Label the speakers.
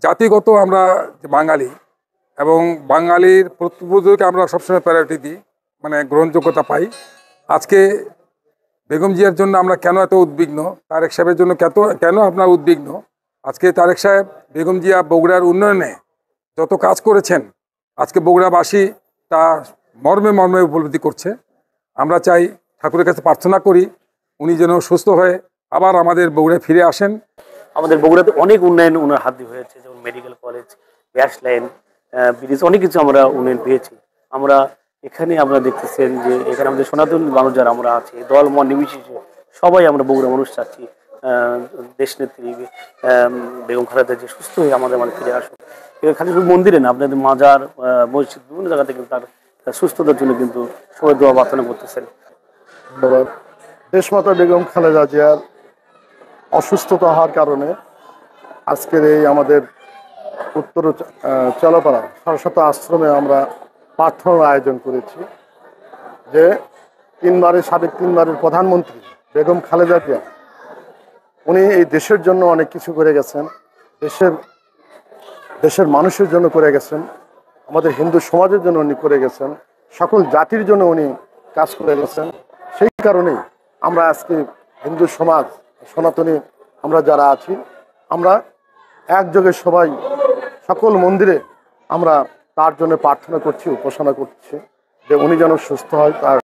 Speaker 1: জাতিগত আমরা বাঙালি এবং বাঙালির প্রত্যেককে আমরা সবসময় প্রায়োরিটি দিই, মানে গ্রহণযোগ্যতা পাই। আজকে বেগম জিয়ার জন্য আমরা কেন এত উদ্বিগ্ন, তারেক সাহেবের জন্য কেন আপনার উদ্বিগ্ন? আজকে তারেক সাহেব বেগম জিয়া বগুড়ার উন্নয়নে যত কাজ করেছেন, আজকে বগুড়াবাসী তা মর্মে মর্মে উপলব্ধি করছে। আমরা চাই, ঠাকুরের কাছে প্রার্থনা করি, উনি যেন সুস্থ হয়ে আবার আমাদের বগুড়ায় ফিরে আসেন।
Speaker 2: আমাদের বগুড়াতে অনেক উন্নয়ন ওনার হাত দিয়ে হয়েছে, যেমন medical college, gas line, bridge, অনেক কিছু আমরা উন্নয়ন পেয়েছি। আমরা এখানে আমরা দেখতেছেন যে এখানে আমাদের সনাতন মানুষ যারা আমরা আছি, দল মন নির্বিশেষে সবাই আমরা বগুড়া মানুষ চাচ্ছি দেশনেত্রী বেগম খালেদা যে সুস্থ হয়ে আমাদের মাঝে ফিরে আসুক। খালি শুধু মন্দিরে না, আপনাদের মাজার, মসজিদ, বিভিন্ন জায়গা থেকে তার সুস্থতার জন্য কিন্তু সবাই দোয়া প্রার্থনা করতেছেন।
Speaker 3: দেশমাতা বেগম খালেদা জিয়ার অসুস্থতা হওয়ার কারণে আজকের এই আমাদের উত্তর চলাপাড়া সরস্বতী আশ্রমে আমরা প্রার্থনার আয়োজন করেছি যে সাবেক তিনবারের প্রধানমন্ত্রী বেগম খালেদা জিয়া উনি এই দেশের জন্য অনেক কিছু করে গেছেন, দেশের মানুষের জন্য করে গেছেন, আমাদের হিন্দু সমাজের জন্য উনি করে গেছেন, সকল জাতির জন্য উনি কাজ করে গেছেন। সেই কারণেই আমরা আজকে হিন্দু সমাজ, সনাতনী আমরা যারা আছি, আমরা একযোগে সবাই সকল মন্দিরে আমরা তার জন্য প্রার্থনা করছি, উপাসনা করছি যে উনি যেন সুস্থ হয়, তার